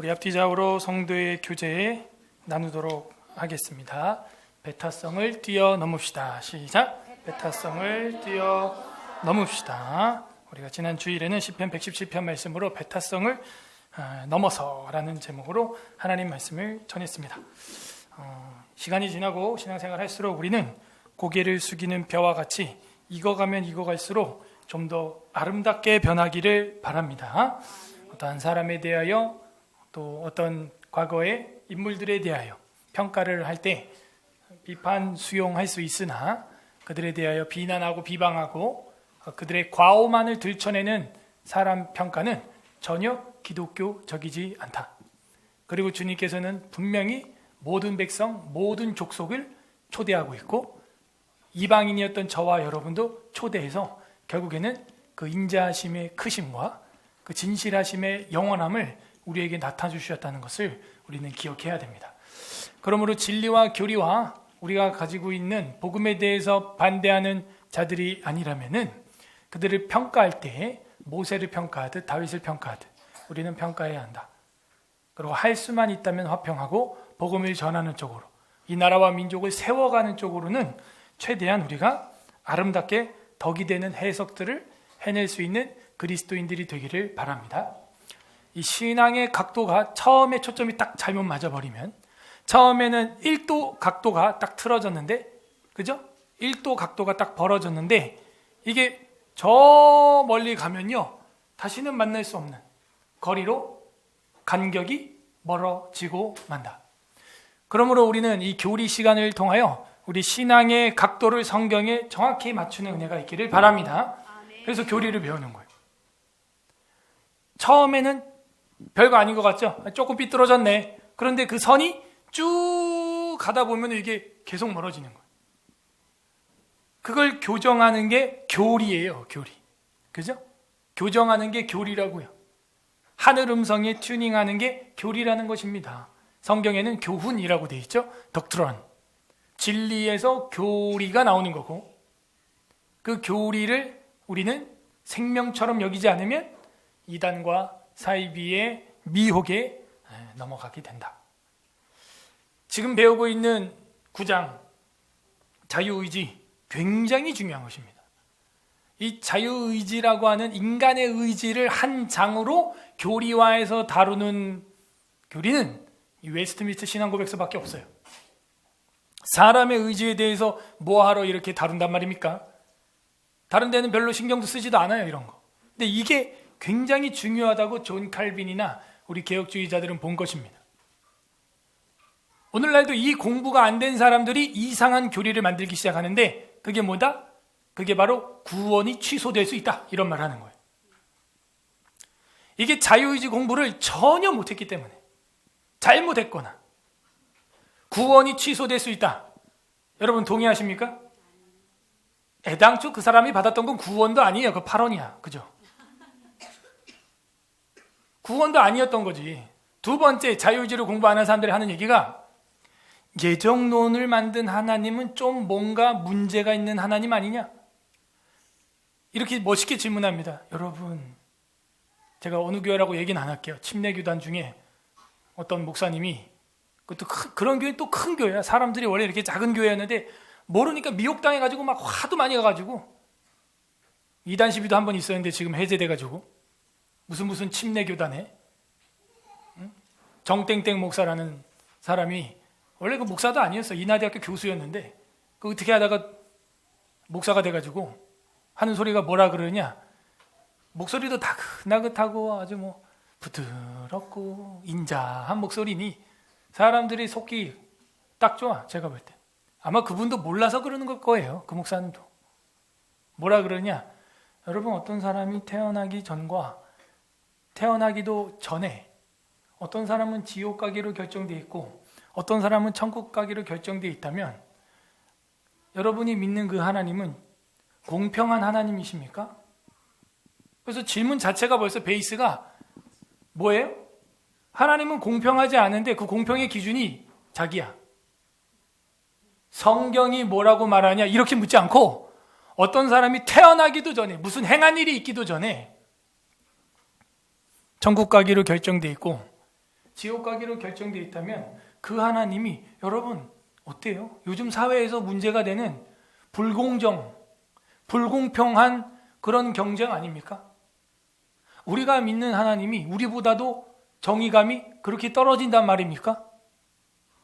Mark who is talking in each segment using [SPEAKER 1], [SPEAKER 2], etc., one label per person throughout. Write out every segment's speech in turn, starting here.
[SPEAKER 1] 우리 앞뒤 좌우로 성도의 교제에 나누도록 하겠습니다. 배타성을 뛰어넘읍시다. 시작. 배타성을 뛰어넘읍시다. 우리가 지난 주일에는 시편 117편 말씀으로 배타성을 넘어서라는 제목으로 하나님 말씀을 전했습니다. 시간이 지나고 신앙생활 할수록 우리는 고개를 숙이는 벼와 같이 익어가면 익어갈수록 좀 더 아름답게 변하기를 바랍니다. 어떠한 사람에 대하여 또 어떤 과거의 인물들에 대하여 평가를 할 때 비판 수용할 수 있으나 그들에 대하여 비난하고 비방하고 그들의 과오만을 들춰내는 사람 평가는 전혀 기독교적이지 않다. 그리고 주님께서는 분명히 모든 백성, 모든 족속을 초대하고 있고 이방인이었던 저와 여러분도 초대해서 결국에는 그 인자하심의 크심과 그 진실하심의 영원함을 우리에게 나타주셨다는 것을 우리는 기억해야 됩니다. 그러므로 진리와 교리와 우리가 가지고 있는 복음에 대해서 반대하는 자들이 아니라면은 그들을 평가할 때 모세를 평가하듯 다윗을 평가하듯 우리는 평가해야 한다. 그리고 할 수만 있다면 화평하고 복음을 전하는 쪽으로 이 나라와 민족을 세워가는 쪽으로는 최대한 우리가 아름답게 덕이 되는 해석들을 해낼 수 있는 그리스도인들이 되기를 바랍니다. 이 신앙의 각도가 처음에 초점이 딱 잘못 맞아버리면 처음에는 1도 각도가 딱 틀어졌는데 그죠? 1도 각도가 딱 벌어졌는데 이게 저 멀리 가면요 다시는 만날 수 없는 거리로 간격이 멀어지고 만다. 그러므로 우리는 이 교리 시간을 통하여 우리 신앙의 각도를 성경에 정확히 맞추는 은혜가 있기를 바랍니다. 그래서 교리를 배우는 거예요. 처음에는 별거 아닌 것 같죠? 조금 삐뚤어졌네. 그런데 그 선이 쭉 가다 보면 이게 계속 멀어지는 거예요. 그걸 교정하는 게 교리예요. 교리. 그죠? 교정하는 게 교리라고요. 하늘 음성에 튜닝하는 게 교리라는 것입니다. 성경에는 교훈이라고 되어 있죠. 덕트론. 진리에서 교리가 나오는 거고 그 교리를 우리는 생명처럼 여기지 않으면 이단과 사이비의 미혹에 넘어가게 된다. 지금 배우고 있는 9장 자유의지 굉장히 중요한 것입니다. 이 자유의지라고 하는 인간의 의지를 한 장으로 교리화해서 다루는 교리는 이 웨스트민스터 신앙고백서밖에 없어요. 사람의 의지에 대해서 뭐하러 이렇게 다룬단 말입니까? 다른 데는 별로 신경도 쓰지도 않아요, 이런 거. 근데 이게 굉장히 중요하다고 존 칼빈이나 우리 개혁주의자들은 본 것입니다. 오늘날도 이 공부가 안 된 사람들이 이상한 교리를 만들기 시작하는데 그게 뭐다? 그게 바로 구원이 취소될 수 있다. 이런 말 하는 거예요. 이게 자유의지 공부를 전혀 못했기 때문에 잘못했거나 구원이 취소될 수 있다. 여러분 동의하십니까? 애당초 그 사람이 받았던 건 구원도 아니에요. 그 8원이야. 그죠? 구원도 아니었던 거지. 두 번째 자유의지를 공부 안 하는 사람들이 하는 얘기가 예정론을 만든 하나님은 좀 뭔가 문제가 있는 하나님 아니냐? 이렇게 멋있게 질문합니다. 여러분 제가 어느 교회라고 얘기는 안 할게요. 침례교단 중에 어떤 목사님이 그것도 그런 교회 또 큰 교회야. 사람들이 원래 이렇게 작은 교회였는데 모르니까 미혹당해가지고 막 화도 많이 가가지고 이단 시비도 한 번 있었는데 지금 해제돼가지고 무슨 침례교단에 정땡땡 목사라는 사람이 원래 그 목사도 아니었어. 인하대학교 교수였는데 그 어떻게 하다가 목사가 돼가지고 하는 소리가 뭐라 그러냐? 목소리도 다긋나긋하고 아주 뭐 부드럽고 인자한 목소리니 사람들이 속기 딱 좋아. 제가 볼 때 아마 그분도 몰라서 그러는 걸 거예요. 그 목사님도 뭐라 그러냐? 여러분 어떤 사람이 태어나기 전과 태어나기도 전에 어떤 사람은 지옥 가기로 결정되어 있고 어떤 사람은 천국 가기로 결정되어 있다면 여러분이 믿는 그 하나님은 공평한 하나님이십니까? 그래서 질문 자체가 벌써 베이스가 뭐예요? 하나님은 공평하지 않은데 그 공평의 기준이 자기야. 성경이 뭐라고 말하냐 이렇게 묻지 않고 어떤 사람이 태어나기도 전에 무슨 행한 일이 있기도 전에 천국 가기로 결정돼 있고 지옥 가기로 결정되어 있다면 그 하나님이 여러분 어때요? 요즘 사회에서 문제가 되는 불공정, 불공평한 그런 경쟁 아닙니까? 우리가 믿는 하나님이 우리보다도 정의감이 그렇게 떨어진단 말입니까?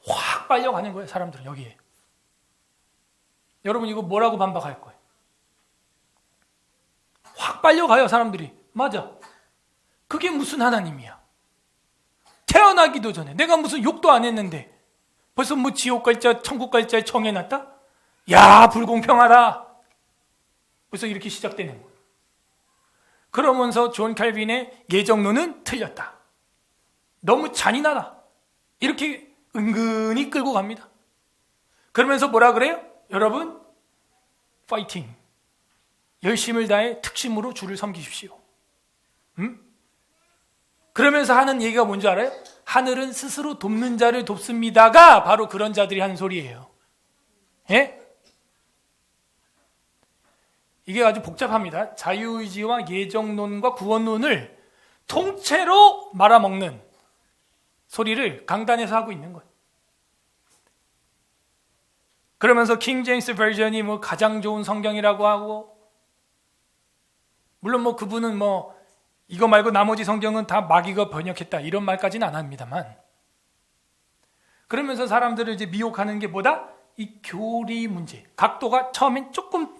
[SPEAKER 1] 확 빨려가는 거예요, 사람들은 여기에. 여러분 이거 뭐라고 반박할 거예요? 확 빨려가요, 사람들이. 맞아. 그게 무슨 하나님이야? 태어나기도 전에 내가 무슨 욕도 안 했는데 벌써 뭐 지옥 갈자, 천국 갈자에 정해놨다? 야, 불공평하다. 벌써 이렇게 시작되는 거예요. 그러면서 존 칼빈의 예정론은 틀렸다. 너무 잔인하다. 이렇게 은근히 끌고 갑니다. 그러면서 뭐라 그래요? 여러분, 파이팅. 열심을 다해 특심으로 주를 섬기십시오. 그러면서 하는 얘기가 뭔지 알아요? 하늘은 스스로 돕는 자를 돕습니다가 바로 그런 자들이 하는 소리예요. 예? 이게 아주 복잡합니다. 자유의지와 예정론과 구원론을 통째로 말아먹는 소리를 강단에서 하고 있는 거예요. 그러면서 킹 제임스 버전이 뭐 가장 좋은 성경이라고 하고, 물론 뭐 그분은 뭐 이거 말고 나머지 성경은 다 마귀가 번역했다 이런 말까지는 안 합니다만, 그러면서 사람들을 이제 미혹하는 게 뭐다? 이 교리 문제. 각도가 처음엔 조금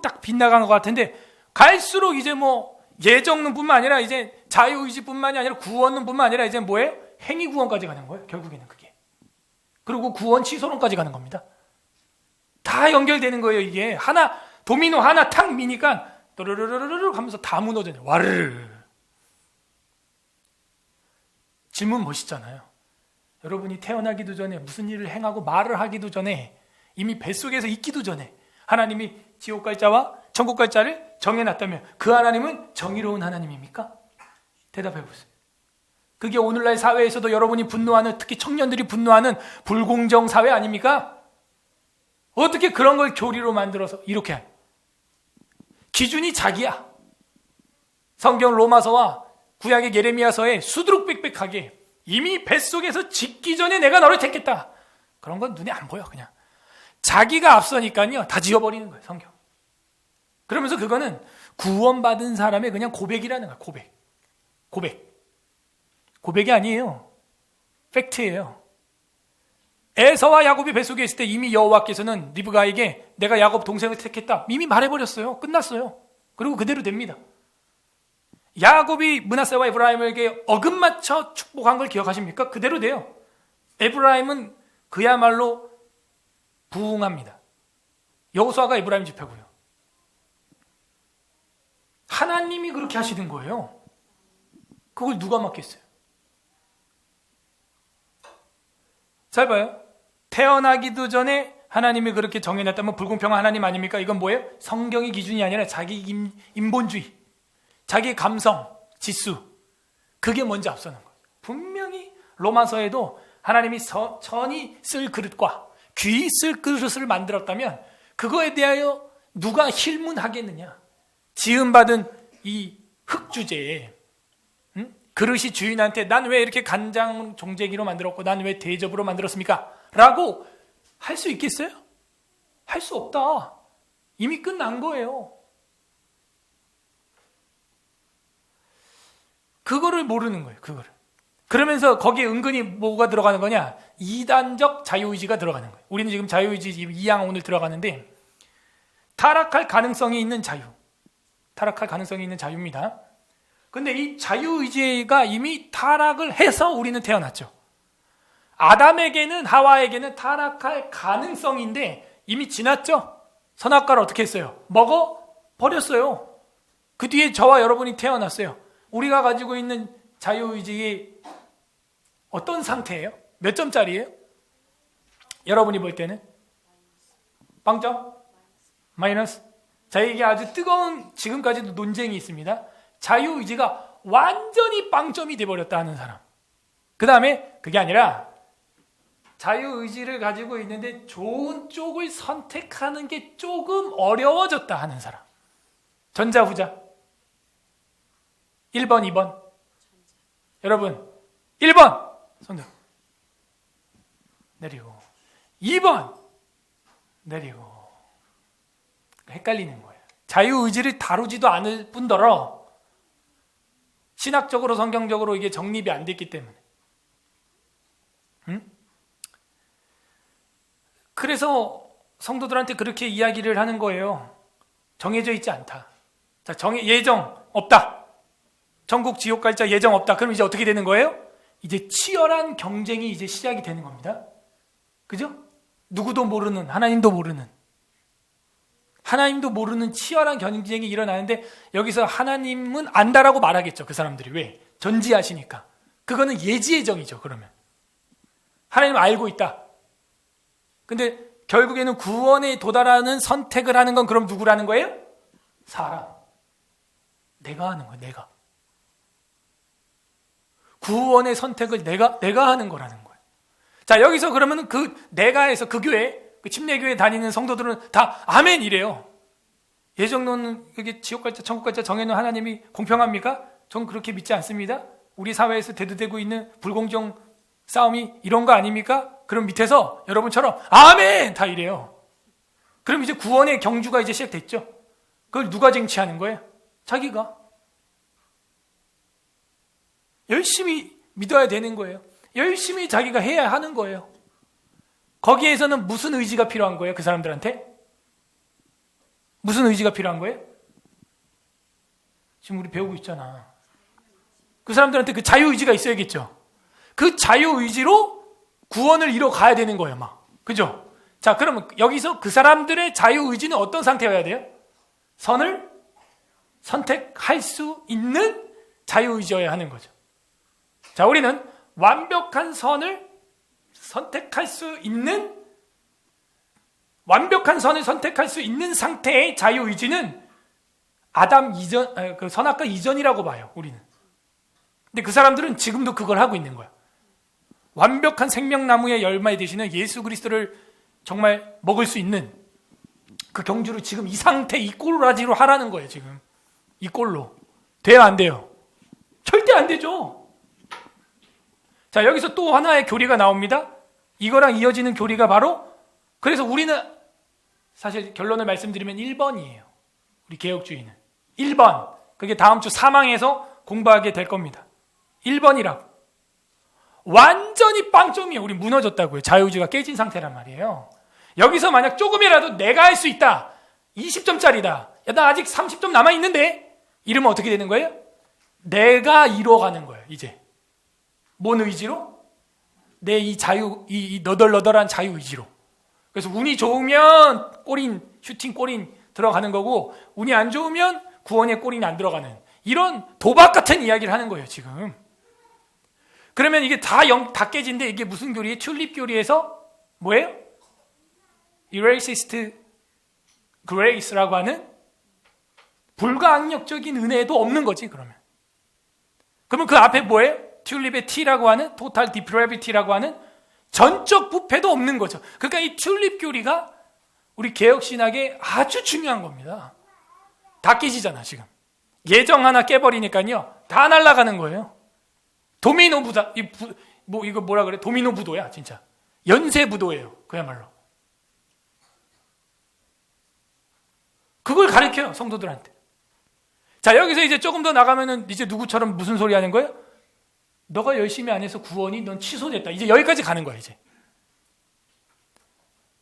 [SPEAKER 1] 딱 빗나간 것 같은데 갈수록 이제 뭐 예정론뿐만 아니라 이제 자유의지뿐만이 아니라 구원론뿐만 아니라 이제 뭐예요? 행위구원까지 가는 거예요. 결국에는 그게. 그리고 구원 취소론까지 가는 겁니다. 다 연결되는 거예요. 이게 하나 도미노 하나 탁 미니까 또르르르르르 하면서 다 무너져요. 와르르. 질문 멋있잖아요. 여러분이 태어나기도 전에 무슨 일을 행하고 말을 하기도 전에 이미 뱃속에서 있기도 전에 하나님이 지옥 갈 자와 천국 갈 자를 정해놨다면 그 하나님은 정의로운 하나님입니까? 대답해 보세요. 그게 오늘날 사회에서도 여러분이 분노하는, 특히 청년들이 분노하는 불공정 사회 아닙니까? 어떻게 그런 걸 교리로 만들어서 이렇게 할? 기준이 자기야. 성경 로마서와 구약의 예레미야서에 수두룩빽빽하게 이미 뱃속에서 짓기 전에 내가 너를 택했다. 그런 건 눈에 안 보여. 그냥 자기가 앞서니까요 다 지워버리는 거예요, 성경. 그러면서 그거는 구원받은 사람의 그냥 고백이라는 거예요. 고백이 아니에요. 팩트예요. 에서와 야곱이 뱃속에 있을 때 이미 여호와께서는 리브가에게 내가 야곱 동생을 택했다 이미 말해버렸어요. 끝났어요. 그리고 그대로 됩니다. 야곱이 므낫세와 에브라임에게 어긋맞춰 축복한 걸 기억하십니까? 그대로 돼요. 에브라임은 그야말로 부흥합니다. 여호수아가 에브라임 지파고요. 하나님이 그렇게 하시는 거예요. 그걸 누가 맡겠어요? 잘 봐요. 태어나기도 전에 하나님이 그렇게 정해놨다면 불공평한 하나님 아닙니까? 이건 뭐예요? 성경의 기준이 아니라 자기 인본주의, 자기 감성, 지수, 그게 먼저 앞서는 거예요. 분명히 로마서에도 하나님이 천이 쓸 그릇과 귀 쓸 그릇을 만들었다면 그거에 대하여 누가 힐문하겠느냐? 지음받은 이 흙주제에 그릇이 주인한테 난 왜 이렇게 간장 종재기로 만들었고 난 왜 대접으로 만들었습니까? 라고 할 수 있겠어요? 할 수 없다. 이미 끝난 거예요. 그거를 모르는 거예요. 그거를. 그러면서 거기에 은근히 뭐가 들어가는 거냐? 이단적 자유의지가 들어가는 거예요. 우리는 지금 자유의지 2양 오늘 들어가는데 타락할 가능성이 있는 자유. 타락할 가능성이 있는 자유입니다. 근데 이 자유의지가 이미 타락을 해서 우리는 태어났죠. 아담에게는, 하와에게는 타락할 가능성인데 이미 지났죠. 선악과를 어떻게 했어요? 먹어 버렸어요. 그 뒤에 저와 여러분이 태어났어요. 우리가 가지고 있는 자유의지의 어떤 상태예요? 몇 점짜리예요? 여러분이 볼 때는? 빵점? 마이너스? 자, 이게 아주 뜨거운 지금까지도 논쟁이 있습니다. 자유의지가 완전히 빵점이 돼버렸다 하는 사람. 그 다음에 그게 아니라 자유의지를 가지고 있는데 좋은 쪽을 선택하는 게 조금 어려워졌다 하는 사람. 전자, 후자. 1번, 2번. 여러분, 1번 손들 내리고 2번 내리고. 헷갈리는 거예요. 자유의지를 다루지도 않을 뿐더러 신학적으로 성경적으로 이게 정립이 안 됐기 때문에. 그래서 성도들한테 그렇게 이야기를 하는 거예요. 정해져 있지 않다. 자, 예정 없다. 천국 지옥 갈자 예정 없다. 그럼 이제 어떻게 되는 거예요? 이제 치열한 경쟁이 이제 시작이 되는 겁니다. 그죠? 누구도 모르는, 하나님도 모르는 치열한 경쟁이 일어나는데 여기서 하나님은 안다라고 말하겠죠. 그 사람들이. 왜? 전지하시니까. 그거는 예지의 정이죠. 그러면 하나님은 알고 있다. 근데 결국에는 구원에 도달하는 선택을 하는 건 그럼 누구라는 거예요? 사람. 내가 하는 거예요. 내가. 구원의 선택을 내가 하는 거라는 거예요. 자, 여기서 그러면 그 내가에서 그 교회, 그 침례교회 다니는 성도들은 다 아멘 이래요. 예정론은 이게 지옥 갈자 천국 갈자 정해놓은 하나님이 공평합니까? 전 그렇게 믿지 않습니다. 우리 사회에서 대두되고 있는 불공정 싸움이 이런 거 아닙니까? 그럼 밑에서 여러분처럼 아멘 다 이래요. 그럼 이제 구원의 경주가 이제 시작됐죠. 그걸 누가 쟁취하는 거예요? 자기가. 열심히 믿어야 되는 거예요. 열심히 자기가 해야 하는 거예요. 거기에서는 무슨 의지가 필요한 거예요? 그 사람들한테? 무슨 의지가 필요한 거예요? 지금 우리 배우고 있잖아. 그 사람들한테 그 자유의지가 있어야겠죠. 그 자유의지로 구원을 이뤄 가야 되는 거예요, 막. 그죠? 자, 그러면 여기서 그 사람들의 자유의지는 어떤 상태여야 돼요? 선을 선택할 수 있는 자유의지여야 하는 거죠. 자, 우리는 완벽한 선을 선택할 수 있는 상태의 자유의지는 아담 이전, 그 선악과 이전이라고 봐요, 우리는. 근데 그 사람들은 지금도 그걸 하고 있는 거야. 완벽한 생명나무의 열매 되시는 예수 그리스도를 정말 먹을 수 있는 그 경주를 지금 이 상태, 이 꼴라지로 하라는 거예요, 지금. 이 꼴로. 돼요, 안 돼요? 절대 안 되죠. 자, 여기서 또 하나의 교리가 나옵니다. 이거랑 이어지는 교리가 바로, 그래서 우리는 사실 결론을 말씀드리면 1번이에요. 우리 개혁주의는. 1번. 그게 다음 주 사망에서 공부하게 될 겁니다. 1번이라고. 완전히 빵점이에요. 우리 무너졌다고요. 자유의지가 깨진 상태란 말이에요. 여기서 만약 조금이라도 내가 할 수 있다. 20점짜리다. 야, 나 아직 30점 남아있는데? 이러면 어떻게 되는 거예요? 내가 이뤄가는 거예요, 이제. 뭔 의지로? 내 이 이 너덜너덜한 자유의지로. 그래서 운이 좋으면 슈팅 골인 들어가는 거고, 운이 안 좋으면 구원의 골인 안 들어가는, 이런 도박 같은 이야기를 하는 거예요, 지금. 그러면 이게 다 깨진데, 이게 무슨 교리에? 튤립 교리에서 뭐예요? Irresist Grace라고 하는 불가항력적인 은혜도 없는 거지, 그러면. 그러면 그 앞에 뭐예요? 튤립의 T라고 하는 Total Depravity라고 하는 전적 부패도 없는 거죠. 그러니까 이 튤립 교리가 우리 개혁신학에 아주 중요한 겁니다. 다 깨지잖아, 지금. 예정 하나 깨버리니까요, 다 날아가는 거예요. 도미노 부다, 이거 뭐라 그래? 도미노 부도야, 진짜. 연쇄 부도예요, 그야말로. 그걸 가르쳐요, 성도들한테. 자, 여기서 이제 조금 더 나가면은 이제 누구처럼 무슨 소리 하는 거예요? 너가 열심히 안 해서 구원이 넌 취소됐다. 이제 여기까지 가는 거야, 이제.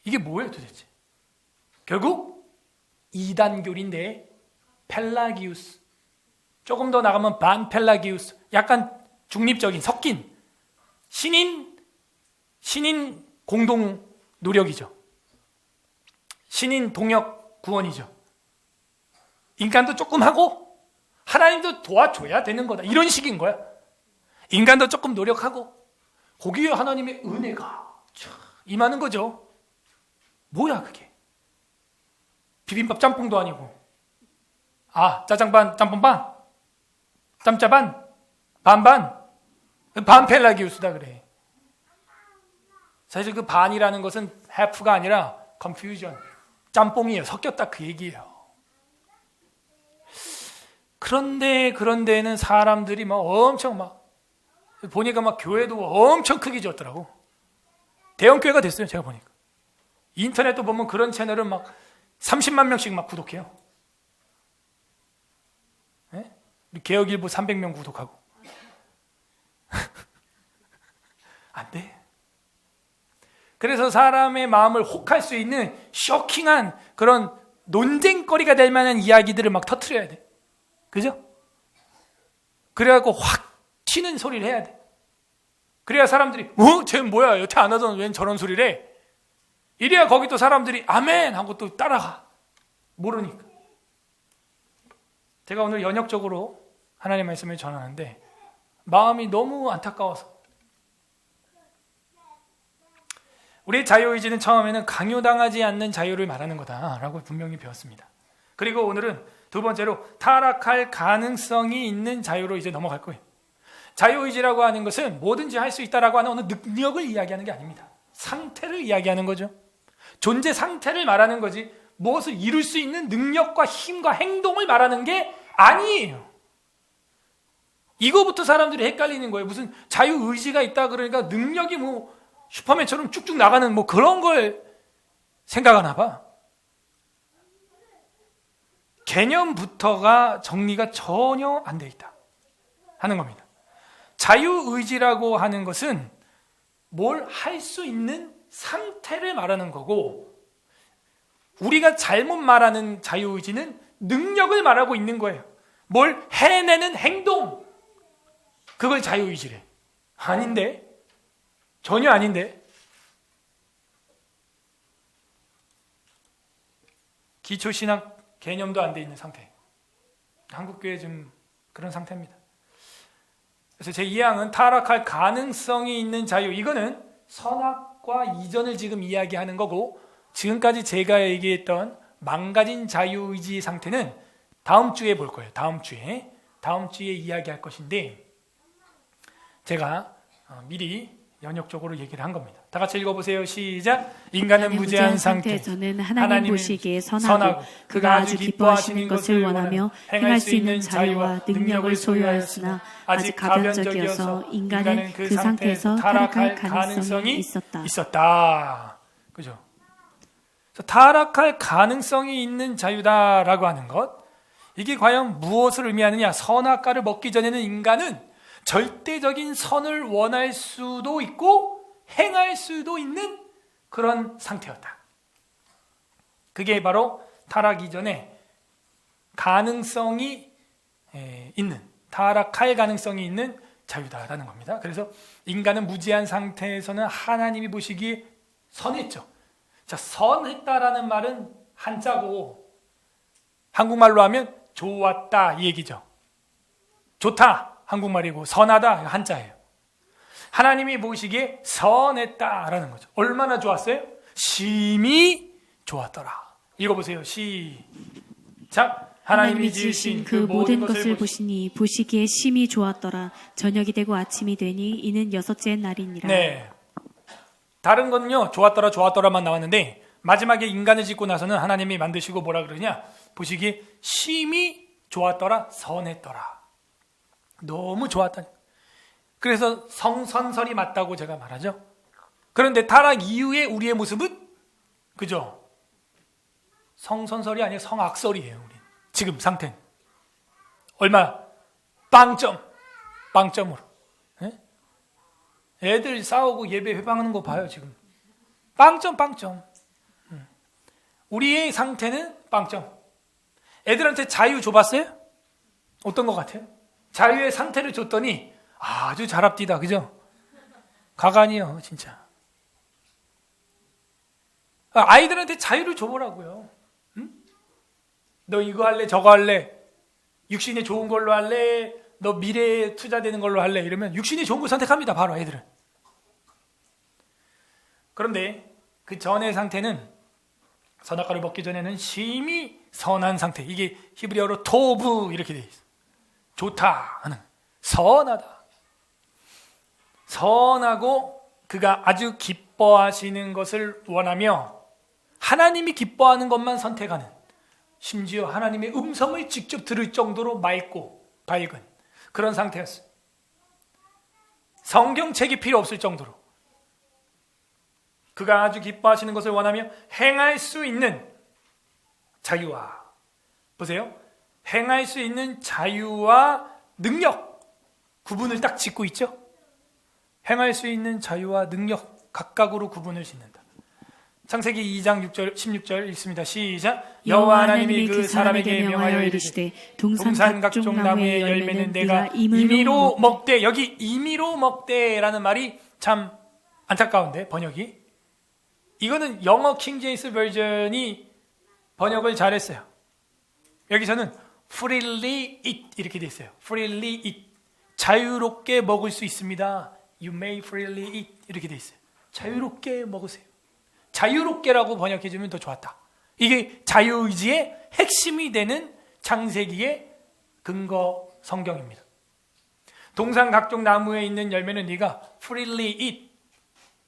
[SPEAKER 1] 이게 뭐예요, 도대체? 결국 이단교리인데 펠라기우스. 조금 더 나가면 반펠라기우스. 약간 중립적인, 섞인 신인 공동 노력이죠. 신인 동역 구원이죠. 인간도 조금 하고 하나님도 도와줘야 되는 거다. 이런 식인 거야. 인간도 조금 노력하고 거기에 하나님의 은혜가 임하는 거죠. 뭐야 그게? 비빔밥 짬뽕도 아니고, 짜장 반, 짬뽕 반, 짬짜 반, 반반, 반펠라기우스다 그래. 사실 그 반이라는 것은 half가 아니라 confusion, 짬뽕이에요. 섞였다 그 얘기예요. 그런데는 사람들이 막 엄청 막 보니까 막 교회도 엄청 크게 지었더라고. 대형 교회가 됐어요. 제가 보니까. 인터넷도 보면 그런 채널은 막 30만 명씩 막 구독해요. 네? 우리 개혁일보 300명 구독하고. 안 돼. 그래서 사람의 마음을 혹할 수 있는 쇼킹한 그런 논쟁거리가 될 만한 이야기들을 막 터트려야 돼. 그죠? 그래갖고 확 튀는 소리를 해야 돼. 그래야 사람들이 쟤는 뭐야 여태 안 하던 웬 저런 소리를 해. 이래야 거기 또 사람들이 아멘 하고 또 따라가. 모르니까. 제가 오늘 연역적으로 하나님의 말씀을 전하는데 마음이 너무 안타까워서. 우리의 자유의지는 처음에는 강요당하지 않는 자유를 말하는 거다라고 분명히 배웠습니다. 그리고 오늘은 두 번째로 타락할 가능성이 있는 자유로 이제 넘어갈 거예요. 자유의지라고 하는 것은 뭐든지 할 수 있다라고 하는 어느 능력을 이야기하는 게 아닙니다. 상태를 이야기하는 거죠. 존재 상태를 말하는 거지 무엇을 이룰 수 있는 능력과 힘과 행동을 말하는 게 아니에요. 이거부터 사람들이 헷갈리는 거예요. 무슨 자유의지가 있다 그러니까 능력이 뭐 슈퍼맨처럼 쭉쭉 나가는 뭐 그런 걸 생각하나 봐. 개념부터가 정리가 전혀 안 돼 있다 하는 겁니다. 자유의지라고 하는 것은 뭘 할 수 있는 상태를 말하는 거고, 우리가 잘못 말하는 자유의지는 능력을 말하고 있는 거예요. 뭘 해내는 행동, 그걸 자유의지래. 아닌데? 전혀 아닌데? 기초신학 개념도 안 돼 있는 상태. 한국교회 좀 그런 상태입니다. 그래서 제 2항은 타락할 가능성이 있는 자유. 이거는 선악과 이전을 지금 이야기하는 거고, 지금까지 제가 얘기했던 망가진 자유의지 상태는 다음 주에 볼 거예요. 다음 주에 이야기할 것인데, 제가 미리 연역적으로 얘기를 한 겁니다. 다 같이 읽어보세요. 시작. 인간은 무죄한
[SPEAKER 2] 상태에서는 하나님 보시기에 선하고 그가 아주 기뻐하시는 것을 원하며 행할 수 있는 자유와 능력을 소유하였으나 아직 가변적이어서 인간은 그 상태에서 타락할 가능성이
[SPEAKER 1] 있었다. 그죠? 그래서 타락할 가능성이 있는 자유다라고 하는 것, 이게 과연 무엇을 의미하느냐? 선악과를 먹기 전에는 인간은 절대적인 선을 원할 수도 있고 행할 수도 있는 그런 상태였다. 그게 바로 타락 이전에 가능성이 있는, 타락할 가능성이 있는 자유다라는 겁니다. 그래서 인간은 무지한 상태에서는 하나님이 보시기에 선했죠. 자, 선했다라는 말은 한자고 한국말로 하면 좋았다 이 얘기죠. 좋다 한국말이고 선하다 한자예요. 하나님이 보시기에 선했다라는 거죠. 얼마나 좋았어요? 심히 좋았더라. 읽어보세요. 시작.
[SPEAKER 2] 하나님이 지으신 그 모든 것을 보시니 보시기에 심히 좋았더라. 저녁이 되고 아침이 되니 이는 여섯째 날이니라.
[SPEAKER 1] 네. 다른 거는요, 좋았더라만 나왔는데 마지막에 인간을 짓고 나서는 하나님이 만드시고 뭐라 그러냐? 보시기에 심히 좋았더라, 선했더라. 너무 좋았다. 그래서 성선설이 맞다고 제가 말하죠. 그런데 타락 이후에 우리의 모습은 그죠? 성선설이 아니라 성악설이에요. 우리 지금 상태는 얼마? 빵점으로. 네? 애들 싸우고 예배 회방하는 거 봐요 지금. 빵점. 우리의 상태는 빵점. 애들한테 자유 줘봤어요? 어떤 것 같아요? 자유의 상태를 줬더니 아주 잘 앞디다. 그죠? 가관이요 진짜. 아이들한테 자유를 줘보라고요. 응? 너 이거 할래 저거 할래, 육신이 좋은 걸로 할래, 너 미래에 투자되는 걸로 할래, 이러면 육신이 좋은 걸 선택합니다. 바로 애들은. 그런데 그 전의 상태는, 선악과를 먹기 전에는 심히 선한 상태. 이게 히브리어로 토브 이렇게 돼 있어. 좋다 하는, 선하다. 선하고 그가 아주 기뻐하시는 것을 원하며 하나님이 기뻐하는 것만 선택하는, 심지어 하나님의 음성을 직접 들을 정도로 맑고 밝은 그런 상태였어요. 성경책이 필요 없을 정도로 그가 아주 기뻐하시는 것을 원하며 행할 수 있는 자유와, 보세요, 행할 수 있는 자유와 능력, 구분을 딱 짓고 있죠. 행할 수 있는 자유와 능력 각각으로 구분을 짓는다. 창세기 2장 6절 16절 읽습니다. 시작. 여호와 하나님이 그 사람에게 명하여 이르시되 동산 각종 나무의 열매는 내가 임의로 먹되, 여기 임의로 먹되라는 말이 참 안타까운데 번역이, 이거는 영어 킹제임스 버전이 번역을 잘했어요. 여기서는 freely eat 이렇게 돼 있어요. freely eat, 자유롭게 먹을 수 있습니다. You may freely eat 이렇게 돼 있어요. 자유롭게 먹으세요. 자유롭게라고 번역해주면 더 좋았다. 이게 자유의지의 핵심이 되는 창세기의 근거 성경입니다. 동산 각종 나무에 있는 열매는 네가 freely eat,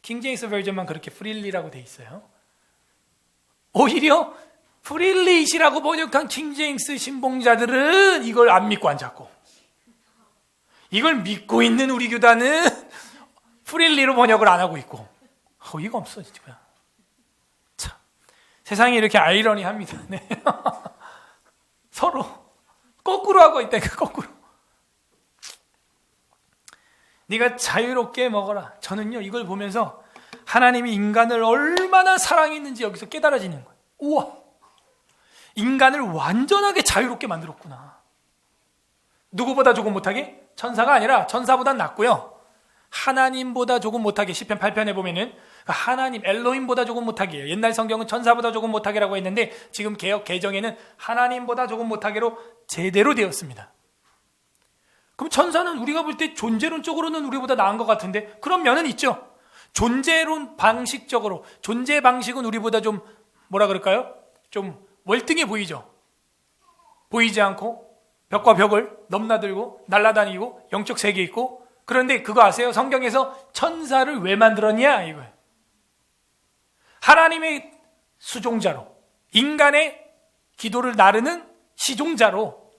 [SPEAKER 1] 킹제임스 버전만 그렇게 freely라고 돼 있어요. 오히려 freely eat이라고 번역한 킹제임스 신봉자들은 이걸 안 믿고 앉았고, 이걸 믿고 있는 우리 교단은 freely로 번역을 안 하고 있고, 어이가 없어 진짜. 참, 세상이 이렇게 아이러니합니다. 네. 서로 거꾸로 하고 있다니까, 거꾸로. 네가 자유롭게 먹어라. 저는요, 이걸 보면서 하나님이 인간을 얼마나 사랑했는지 여기서 깨달아지는 거예요. 우와, 인간을 완전하게 자유롭게 만들었구나. 누구보다 조금 못하게? 천사가 아니라 천사보단 낫고요, 하나님보다 조금 못하게. 시편 8편에 보면은 하나님, 엘로힘보다 조금 못하게예요. 옛날 성경은 천사보다 조금 못하게라고 했는데 지금 개역 개정에는 하나님보다 조금 못하게로 제대로 되었습니다. 그럼 천사는 우리가 볼 때 존재론적으로는 우리보다 나은 것 같은데 그런 면은 있죠. 존재론 방식적으로, 존재 방식은 우리보다 좀 뭐라 그럴까요? 좀 월등해 보이죠. 보이지 않고 벽과 벽을 넘나들고 날아다니고 영적 세계 있고. 그런데 그거 아세요? 성경에서 천사를 왜 만들었냐 이거예요. 하나님의 수종자로, 인간의 기도를 나르는 시종자로,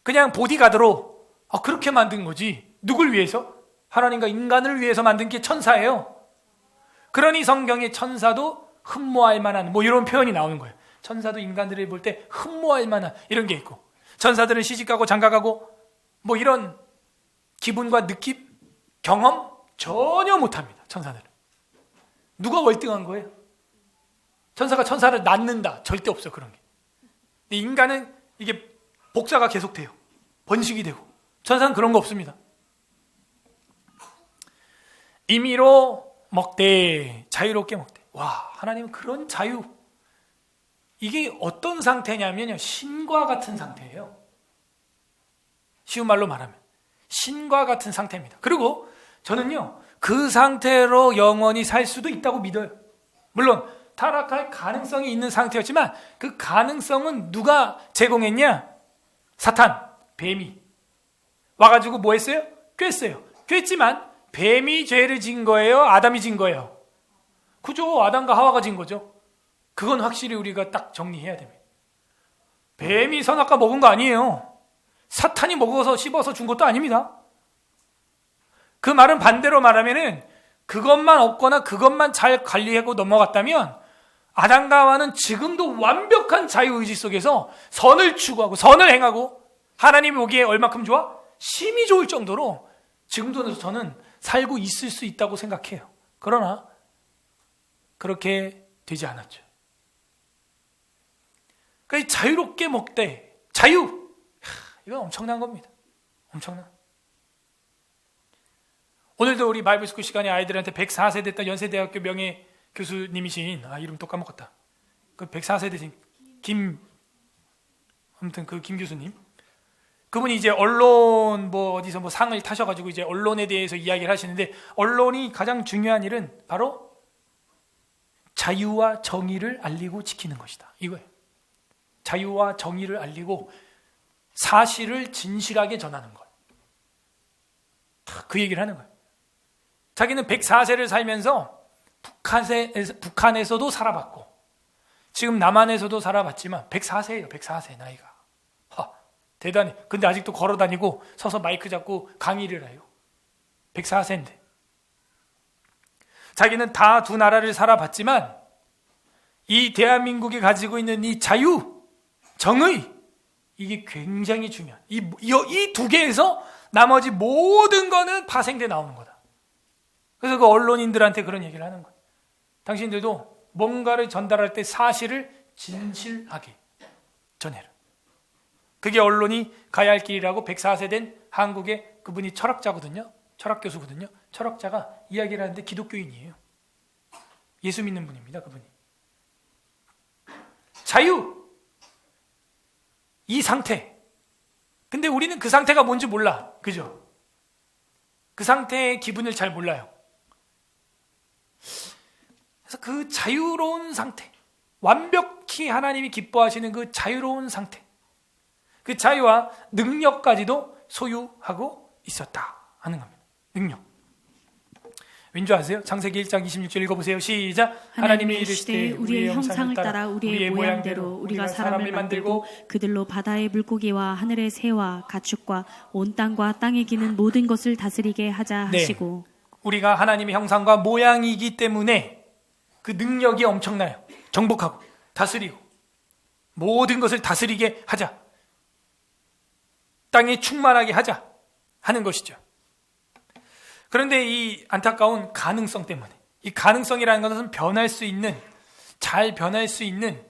[SPEAKER 1] 그냥 보디가드로 그렇게 만든 거지. 누굴 위해서? 하나님과 인간을 위해서 만든 게 천사예요. 그러니 성경에 천사도 흠모할 만한 뭐 이런 표현이 나오는 거예요. 천사도 인간들을 볼 때 흠모할 만한 이런 게 있고, 천사들은 시집가고 장가가고 뭐 이런 기분과 느낌, 경험 전혀 못합니다. 천사들은. 누가 월등한 거예요? 천사가 천사를 낳는다, 절대 없어요 그런 게. 근데 인간은 이게 복사가 계속돼요. 번식이 되고. 천사는 그런 거 없습니다. 임의로 먹되, 자유롭게 먹되. 와, 하나님은 그런 자유, 이게 어떤 상태냐면요, 신과 같은 상태예요. 쉬운 말로 말하면 신과 같은 상태입니다. 그리고 저는요, 그 상태로 영원히 살 수도 있다고 믿어요. 물론 타락할 가능성이 있는 상태였지만 그 가능성은 누가 제공했냐? 사탄, 뱀이 와가지고 뭐 했어요? 꿰었어요. 꿰었지만 뱀이 죄를 진 거예요? 아담이 진 거예요? 그죠? 아담과 하와가 진 거죠. 그건 확실히 우리가 딱 정리해야 됩니다. 뱀이 선악과 먹은 거 아니에요. 사탄이 먹어서 씹어서 준 것도 아닙니다. 그 말은 반대로 말하면은 그것만 없거나 그것만 잘 관리하고 넘어갔다면 아담과 하와는 지금도 완벽한 자유의지 속에서 선을 추구하고 선을 행하고 하나님이 보기에 얼마큼 좋아? 심히 좋을 정도로 지금도 저는 살고 있을 수 있다고 생각해요. 그러나 그렇게 되지 않았죠. 그러니까 자유롭게 먹되, 자유, 이건 엄청난 겁니다. 엄청난. 오늘도 우리 바이블스쿨 시간에 아이들한테 104세 됐던 연세대학교 명예 교수님이신, 이름 또 까먹었다. 그 104세 되신 아무튼 그 김 교수님, 그분이 이제 언론 어디서 상을 타셔가지고 이제 언론에 대해서 이야기를 하시는데, 언론이 가장 중요한 일은 바로 자유와 정의를 알리고 지키는 것이다, 이거예요. 자유와 정의를 알리고 사실을 진실하게 전하는 것. 그 얘기를 하는 거예요. 자기는 104세를 살면서 북한에서도 살아봤고 지금 남한에서도 살아봤지만 104세예요. 104세 나이가. 대단해. 근데 아직도 걸어다니고 서서 마이크 잡고 강의를 해요. 104세인데 자기는 다 두 나라를 살아봤지만 이 대한민국이 가지고 있는 이 자유, 정의, 이게 굉장히 중요한 이 두 개에서 나머지 모든 거는 파생돼 나오는 거다. 그래서 그 언론인들한테 그런 얘기를 하는 거예요. 당신들도 뭔가를 전달할 때 사실을 진실하게 전해라. 그게 언론이 가야 할 길이라고 104세 된 한국의 그분이 철학자거든요. 철학 교수거든요. 철학자가 이야기를 하는데 기독교인이에요. 예수 믿는 분입니다. 그분이. 자유, 이 상태. 근데 우리는 그 상태가 뭔지 몰라. 그죠? 그 상태의 기분을 잘 몰라요. 그래서 그 자유로운 상태, 완벽히 하나님이 기뻐하시는 그 자유로운 상태, 그 자유와 능력까지도 소유하고 있었다 하는 겁니다. 능력. 왠지 아세요? 창세기 1장 26절 읽어보세요. 시작.
[SPEAKER 2] 하나님이 이르시되 우리의 형상을 따라 우리의 모양대로 우리가 사람을 만들고 그들로 바다의 물고기와 하늘의 새와 가축과 온 땅과 땅에 기는 모든 것을 다스리게 하자 하시고.
[SPEAKER 1] 우리가 하나님의 형상과 모양이기 때문에 그 능력이 엄청나요. 정복하고 다스리고 모든 것을 다스리게 하자. 땅에 충만하게 하자 하는 것이죠. 그런데 이 안타까운 가능성 때문에, 이 가능성이라는 것은 변할 수 있는, 잘 변할 수 있는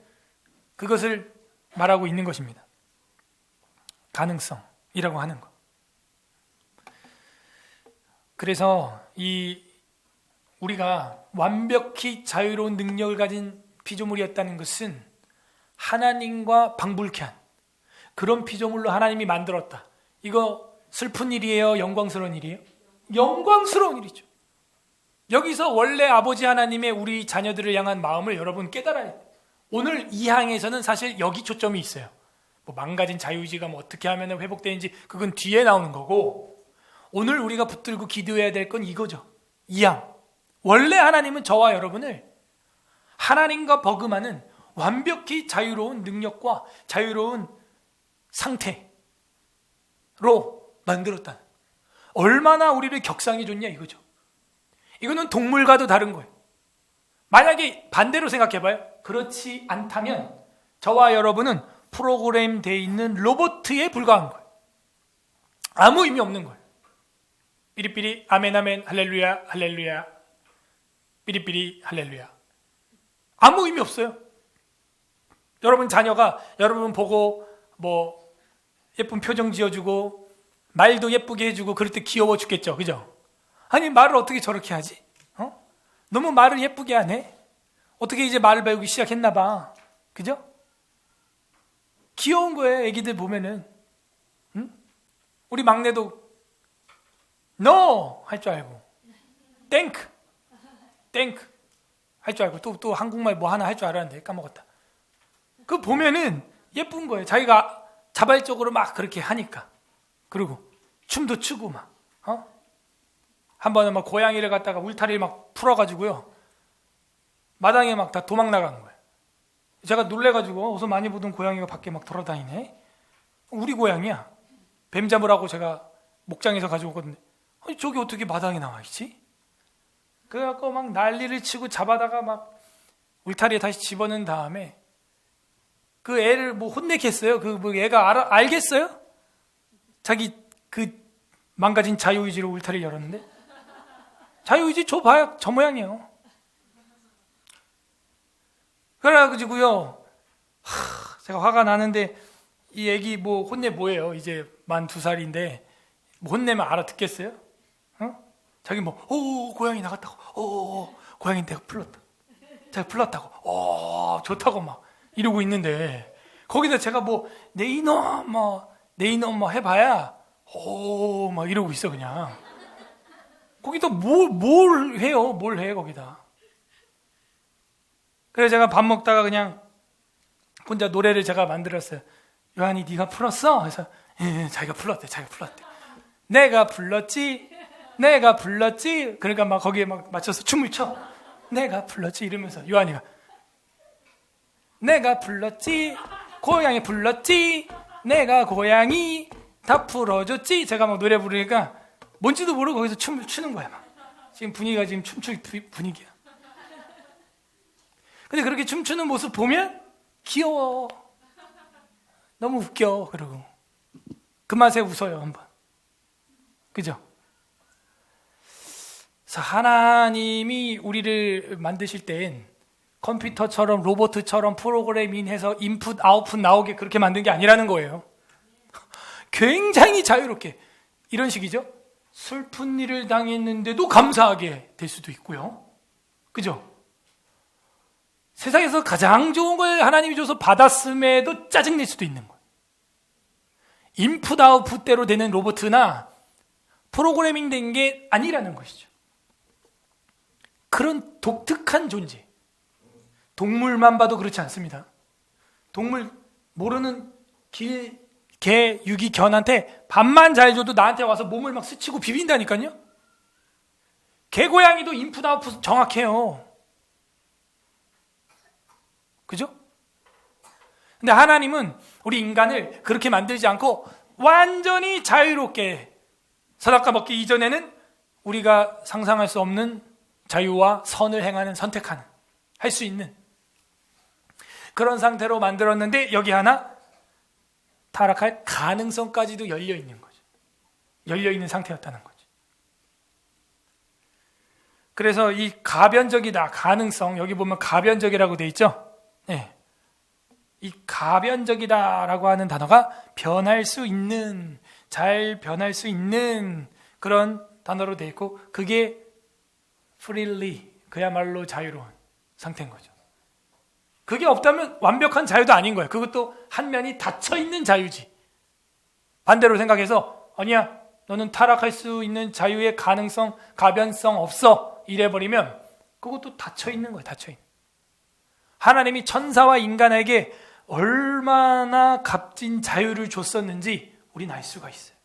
[SPEAKER 1] 그것을 말하고 있는 것입니다. 가능성이라고 하는 것. 그래서 우리가 완벽히 자유로운 능력을 가진 피조물이었다는 것은 하나님과 방불케 한 그런 피조물로 하나님이 만들었다. 이거 슬픈 일이에요? 영광스러운 일이에요? 영광스러운 일이죠. 여기서 원래 아버지 하나님의 우리 자녀들을 향한 마음을 여러분 깨달아야 돼요. 오늘 이 항에서는 사실 여기 초점이 있어요. 뭐 망가진 자유의지가 뭐 어떻게 하면 회복되는지 그건 뒤에 나오는 거고, 오늘 우리가 붙들고 기도해야 될 건 이거죠. 이 항. 원래 하나님은 저와 여러분을 하나님과 버금하는 완벽히 자유로운 능력과 자유로운 상태로 만들었다. 얼마나 우리를 격상해 줬냐 이거죠. 이거는 동물과도 다른 거예요. 만약에 반대로 생각해봐요. 그렇지 않다면 저와 여러분은 프로그램되어 있는 로봇에 불과한 거예요. 아무 의미 없는 거예요. 삐리삐리 아멘 아멘 할렐루야 할렐루야 삐리삐리 할렐루야. 아무 의미 없어요. 여러분 자녀가 여러분 보고 뭐 예쁜 표정 지어주고 말도 예쁘게 해주고 그럴 때 귀여워 죽겠죠. 그죠? 아니 말을 어떻게 저렇게 하지? 너무 말을 예쁘게 하네? 어떻게 이제 말을 배우기 시작했나 봐. 그죠? 귀여운 거예요. 애기들 보면은. 응? 우리 막내도 No! 할 줄 알고 Thank! Thank! 할 줄 알고 또 한국말 뭐 하나 할 줄 알았는데 까먹었다. 그거 보면은 예쁜 거예요. 자기가 자발적으로 막 그렇게 하니까. 그리고 춤도 추고 막 한 번은 막 고양이를 갖다가 울타리를 막 풀어가지고요 마당에 막 다 도망 나간 거예요. 제가 놀래가지고 어서 많이 보던 고양이가 밖에 막 돌아다니네. 우리 고양이야. 뱀 잡으라고 제가 목장에서 가지고 오거든요. 아니 저기 어떻게 마당에 나와 있지? 그래갖고 막 난리를 치고 잡아다가 막 울타리에 다시 집어넣은 다음에 그 애를 뭐 혼내겠어요? 그 뭐 애가 알겠어요? 자기 그 망가진 자유의지로 울타리를 열었는데 자유의지 줘봐야 저 모양이에요. 그래가지고요 제가 화가 나는데 이 애기 뭐 혼내 뭐예요? 이제 만 2살인데 뭐 혼내면 알아듣겠어요? 자기 뭐 고양이 나갔다고 고양이 내가 불렀다 제가 불렀다고 좋다고 막 이러고 있는데 거기다 제가 뭐 내 이놈 뭐 해봐야 막 이러고 있어 그냥. 거기다 뭘 해요? 뭘 해 거기다. 그래서 제가 밥 먹다가 그냥 혼자 노래를 제가 만들었어요. 요한이 네가 풀었어? 그래서 자기가 불렀대. 내가 불렀지. 그러니까 막 거기에 막 맞춰서 춤을 춰. 내가 불렀지 이러면서 요한이가 내가 불렀지. 고양이 불렀지. 내가 고양이 다 풀어줬지. 제가 막 노래 부르니까 뭔지도 모르고 거기서 춤을 추는 거야. 막. 지금 분위기가 지금 춤출 분위기야. 근데 그렇게 춤추는 모습 보면 귀여워. 너무 웃겨. 그러고 그 맛에 웃어요 한번. 그죠? 그래서 하나님이 우리를 만드실 땐 컴퓨터처럼 로봇처럼 프로그래밍해서 인풋 아웃풋 나오게 그렇게 만든 게 아니라는 거예요. 굉장히 자유롭게 이런 식이죠. 슬픈 일을 당했는데도 감사하게 될 수도 있고요. 그죠? 세상에서 가장 좋은 걸 하나님이 줘서 받았음에도 짜증낼 수도 있는 거예요. 인풋 아웃풋대로 되는 로봇이나 프로그래밍 된 게 아니라는 것이죠. 그런 독특한 존재. 동물만 봐도 그렇지 않습니다. 동물 모르는 개, 유기견한테 밥만 잘 줘도 나한테 와서 몸을 막 스치고 비빈다니까요. 개, 고양이도 인풋 아웃풋 정확해요. 그죠? 근데 하나님은 우리 인간을 그렇게 만들지 않고 완전히 자유롭게 선악과 먹기 이전에는 우리가 상상할 수 없는 자유와 선을 행하는, 선택하는, 할 수 있는 그런 상태로 만들었는데 여기 하나 타락할 가능성까지도 열려 있는 거죠. 열려 있는 상태였다는 거죠. 그래서 이 가변적이다, 가능성, 여기 보면 가변적이라고 돼 있죠. 네. 이 가변적이다라고 하는 단어가 변할 수 있는, 잘 변할 수 있는 그런 단어로 돼 있고, 그게 freely, 그야말로 자유로운 상태인 거죠. 그게 없다면 완벽한 자유도 아닌 거예요. 그것도 한 면이 닫혀 있는 자유지. 반대로 생각해서 아니야, 너는 타락할 수 있는 자유의 가능성, 가변성 없어 이래버리면 그것도 닫혀 있는 거예요. 닫혀 있는. 하나님이 천사와 인간에게 얼마나 값진 자유를 줬었는지 우리는 알 수가 있어요.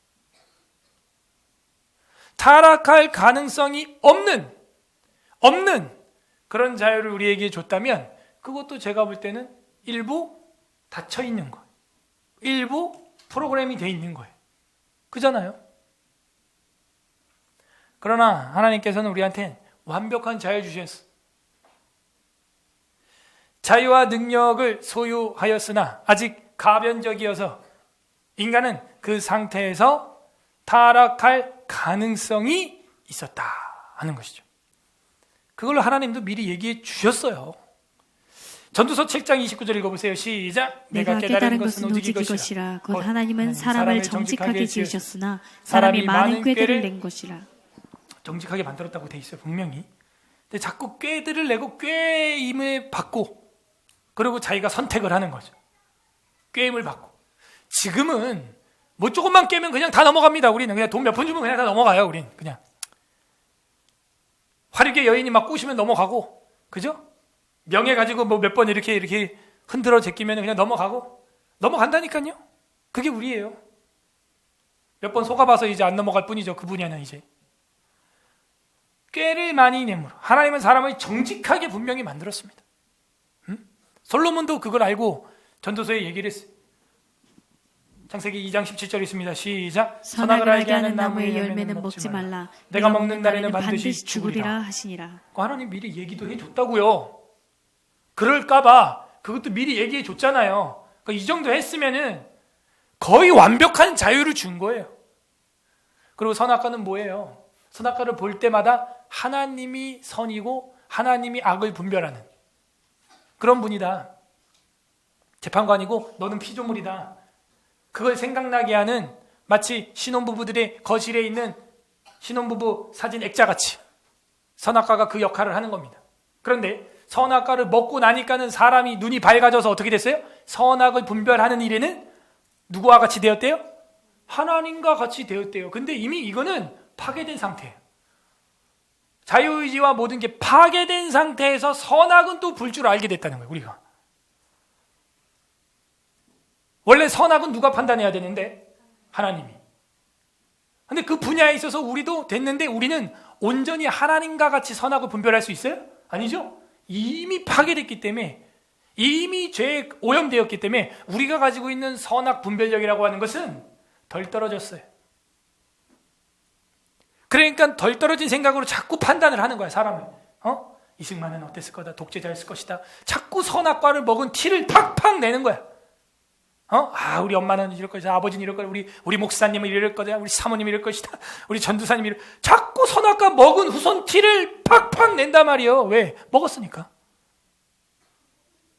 [SPEAKER 1] 타락할 가능성이 없는 그런 자유를 우리에게 줬다면 그것도 제가 볼 때는 일부 닫혀 있는 거예요. 일부 프로그램이 돼 있는 거예요. 그잖아요. 그러나 하나님께서는 우리한테 완벽한 자유 주셨어. 자유와 능력을 소유하였으나 아직 가변적이어서 인간은 그 상태에서 타락할 가능성이 있었다 하는 것이죠. 그걸 하나님도 미리 얘기해 주셨어요. 전도서 7장 29절 읽어보세요. 시작.
[SPEAKER 2] 내가 깨달은 것은 오직 이것이라. 곧 하나님은 사람을 정직하게 지으셨으나 사람이 많은 꾀들을 낸 것이라.
[SPEAKER 1] 정직하게 만들었다고 돼 있어요. 분명히. 근데 자꾸 꾀들을 내고 꾀임을 받고 그리고 자기가 선택을 하는 거죠. 꾀임을 받고. 지금은 뭐 조금만 깨면 그냥 다 넘어갑니다. 우리는 그냥 돈 몇 푼 주면 그냥 다 넘어가요. 우린 그냥. 화류계 여인이 막 꼬시면 넘어가고, 그죠? 명예 가지고 뭐 몇 번 이렇게 흔들어 제끼면 그냥 넘어간다니까요. 그게 우리예요. 몇 번 속아봐서 이제 안 넘어갈 뿐이죠. 그 분야는 이제. 꾀를 많이 내므로 하나님은 사람을 정직하게 분명히 만들었습니다. 솔로몬도 그걸 알고 전도서에 얘기를 했어요. 창세기 2장 17절 있습니다. 시작.
[SPEAKER 2] 선악을 알게 하는 나무의 열매는 먹지 말라.
[SPEAKER 1] 내가 먹는 날에는 반드시 죽으리라
[SPEAKER 2] 하시니라.
[SPEAKER 1] 하나님 미리 얘기도 해줬다고요. 그럴까봐 그것도 미리 얘기해 줬잖아요. 그러니까 이 정도 했으면은 거의 완벽한 자유를 준 거예요. 그리고 선악과는 뭐예요? 선악과를 볼 때마다 하나님이 선이고 하나님이 악을 분별하는 그런 분이다. 재판관이고 너는 피조물이다. 그걸 생각나게 하는 마치 신혼부부들의 거실에 있는 신혼부부 사진 액자같이 선악과가 그 역할을 하는 겁니다. 그런데 선악과를 먹고 나니까는 사람이 눈이 밝아져서 어떻게 됐어요? 선악을 분별하는 일에는 누구와 같이 되었대요? 하나님과 같이 되었대요. 근데 이미 이거는 파괴된 상태예요. 자유의지와 모든 게 파괴된 상태에서 선악은 또 볼 줄 알게 됐다는 거예요. 우리가. 원래 선악은 누가 판단해야 되는데? 하나님이. 근데 그 분야에 있어서 우리도 됐는데 우리는 온전히 하나님과 같이 선악을 분별할 수 있어요? 아니죠? 이미 파괴됐기 때문에 이미 죄에 오염되었기 때문에 우리가 가지고 있는 선악 분별력이라고 하는 것은 덜 떨어졌어요. 그러니까 덜 떨어진 생각으로 자꾸 판단을 하는 거야, 사람을. 이승만은 어땠을 거다, 독재자였을 것이다. 자꾸 선악과를 먹은 티를 팍팍 내는 거야. 우리 엄마는 이럴 것이다, 아버지는 이럴 거다, 우리 목사님은 이럴 거다, 우리 사모님 이럴 것이다, 우리 전도사님 이럴. 자꾸 선악과 먹은 후손 티를 팍팍 낸단 말이에요. 왜? 먹었으니까.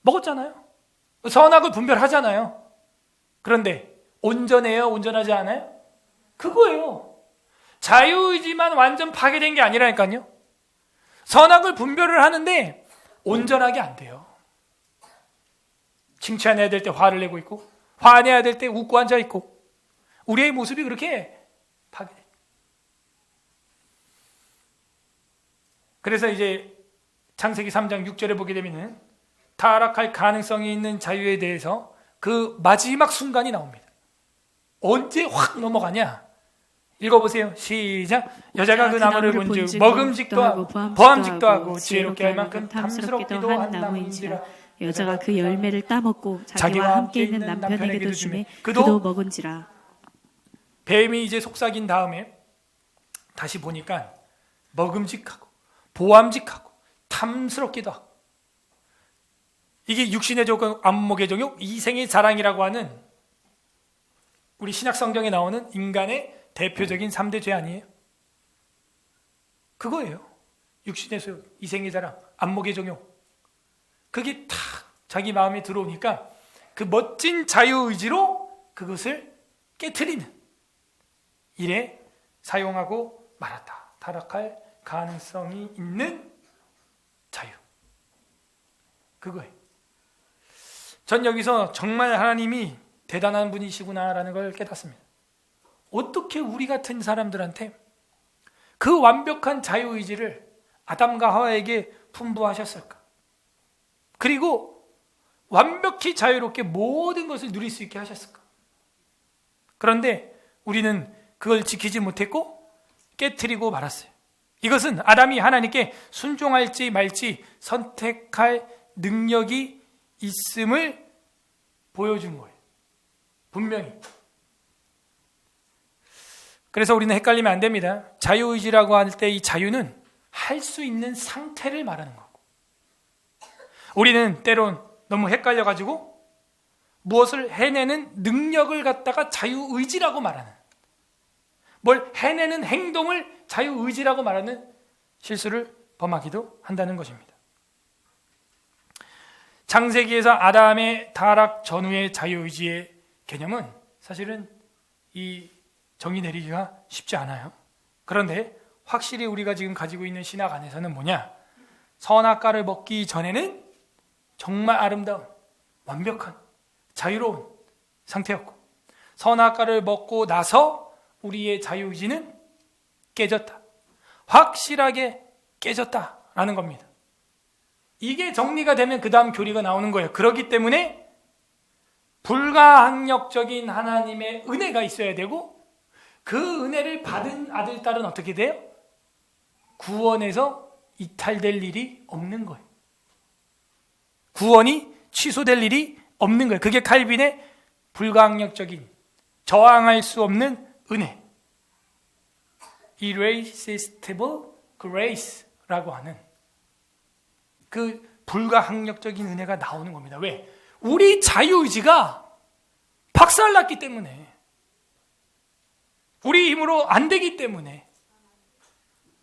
[SPEAKER 1] 먹었잖아요. 선악을 분별하잖아요. 그런데 온전해요? 온전하지 않아요? 그거예요. 자유의지만 완전 파괴된 게 아니라니까요. 선악을 분별을 하는데 온전하게 안 돼요. 칭찬해야 될 때 화를 내고 있고, 화내야 될 때 웃고 앉아 있고, 우리의 모습이 그렇게 파괴돼. 그래서 이제 창세기 3장 6절에 보게 되면은 타락할 가능성이 있는 자유에 대해서 그 마지막 순간이 나옵니다. 언제 확 넘어가냐? 읽어보세요. 시작. 여자가 그 나무를 본즉 먹음직도 하고 보암직도 하고 지혜롭게 할 만큼 탐스럽기도 한 나무인지라.
[SPEAKER 2] 여자가 그 열매를 따먹고 자기와 함께 있는 남편에게도 주매 그도 먹은지라.
[SPEAKER 1] 뱀이 이제 속삭인 다음에 다시 보니까 먹음직하고 보암직하고 탐스럽기도 하고, 이게 육신의 조건, 안목의 정욕, 이생의 자랑이라고 하는 우리 신약 성경에 나오는 인간의 대표적인 3대 죄 아니에요? 그거예요. 육신의 소욕, 이생의 자랑, 안목의 정욕. 그게 탁 자기 마음에 들어오니까 그 멋진 자유의지로 그것을 깨트리는 일에 사용하고 말았다. 타락할 가능성이 있는 자유. 그거예요. 전 여기서 정말 하나님이 대단한 분이시구나라는 걸 깨닫습니다. 어떻게 우리 같은 사람들한테 그 완벽한 자유의지를 아담과 하와에게 분부하셨을까? 그리고 완벽히 자유롭게 모든 것을 누릴 수 있게 하셨을까? 그런데 우리는 그걸 지키지 못했고 깨트리고 말았어요. 이것은 아담이 하나님께 순종할지 말지 선택할 능력이 있음을 보여준 거예요. 분명히. 그래서 우리는 헷갈리면 안 됩니다. 자유의지라고 할 때 이 자유는 할 수 있는 상태를 말하는 거고, 우리는 때론 너무 헷갈려가지고 무엇을 해내는 능력을 갖다가 자유의지라고 말하는, 뭘 해내는 행동을 자유의지라고 말하는 실수를 범하기도 한다는 것입니다. 창세기에서 아담의 타락 전후의 자유의지의 개념은 사실은 이 정의 내리기가 쉽지 않아요. 그런데 확실히 우리가 지금 가지고 있는 신학 안에서는 뭐냐? 선악과를 먹기 전에는 정말 아름다운, 완벽한, 자유로운 상태였고, 선악과를 먹고 나서 우리의 자유의지는 깨졌다. 확실하게 깨졌다라는 겁니다. 이게 정리가 되면 그 다음 교리가 나오는 거예요. 그렇기 때문에 불가항력적인 하나님의 은혜가 있어야 되고, 그 은혜를 받은 아들, 딸은 어떻게 돼요? 구원에서 이탈될 일이 없는 거예요. 구원이 취소될 일이 없는 거예요. 그게 칼빈의 불가항력적인, 저항할 수 없는 은혜, irresistible grace라고 하는 그 불가항력적인 은혜가 나오는 겁니다. 왜? 우리 자유의지가 박살났기 때문에, 우리 힘으로 안 되기 때문에.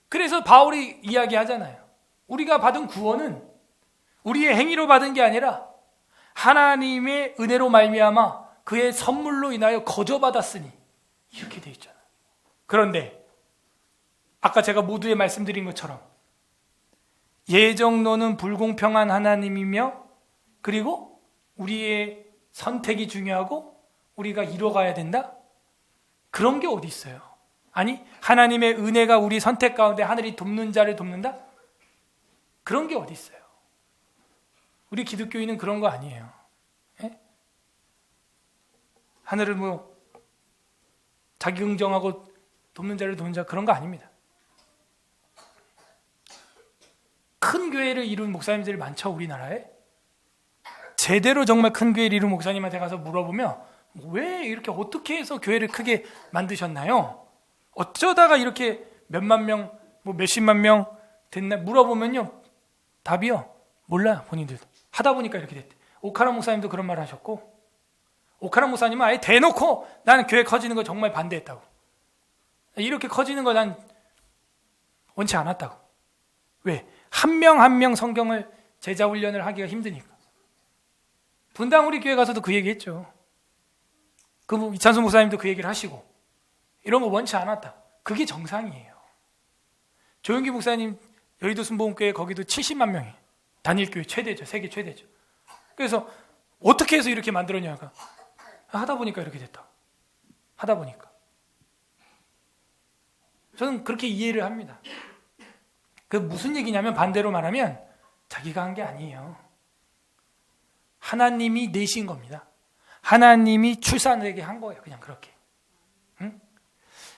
[SPEAKER 1] 그래서 바울이 이야기하잖아요. 우리가 받은 구원은 우리의 행위로 받은 게 아니라 하나님의 은혜로 말미암아 그의 선물로 인하여 거저받았으니, 이렇게 돼 있잖아요. 그런데 아까 제가 모두에 말씀드린 것처럼 예정론은 불공평한 하나님이며, 그리고 우리의 선택이 중요하고 우리가 이뤄가야 된다? 그런 게 어디 있어요? 아니, 하나님의 은혜가 우리 선택 가운데 하늘이 돕는 자를 돕는다? 그런 게 어디 있어요? 우리 기독교인은 그런 거 아니에요. 예? 하늘을 뭐 자기긍정하고 돕는 자를 돕는 자, 그런 거 아닙니다. 큰 교회를 이룬 목사님들이 많죠, 우리나라에. 제대로 정말 큰 교회를 이룬 목사님한테 가서 물어보면, 왜 이렇게 어떻게 해서 교회를 크게 만드셨나요? 어쩌다가 이렇게 몇만 명, 뭐 몇십만 명 됐나 물어보면요, 답이요 몰라요. 본인들도 하다 보니까 이렇게 됐대. 오카라 목사님도 그런 말을 하셨고, 오카라 목사님은 아예 대놓고 나는 교회 커지는 거 정말 반대했다고. 이렇게 커지는 거 난 원치 않았다고. 왜? 한 명 한 명 성경을 제자 훈련을 하기가 힘드니까. 분당 우리 교회 가서도 그 얘기 했죠. 이찬수 목사님도 그 얘기를 하시고, 이런 거 원치 않았다. 그게 정상이에요. 조용기 목사님 여의도 순복음교회 거기도 70만 명이에요. 단일교회 최대죠. 세계 최대죠. 그래서 어떻게 해서 이렇게 만들었냐가 하다 보니까 이렇게 됐다. 하다 보니까. 저는 그렇게 이해를 합니다. 그 무슨 얘기냐면, 반대로 말하면 자기가 한 게 아니에요. 하나님이 내신 겁니다. 하나님이 출산하게 한 거예요. 그냥 그렇게. 응?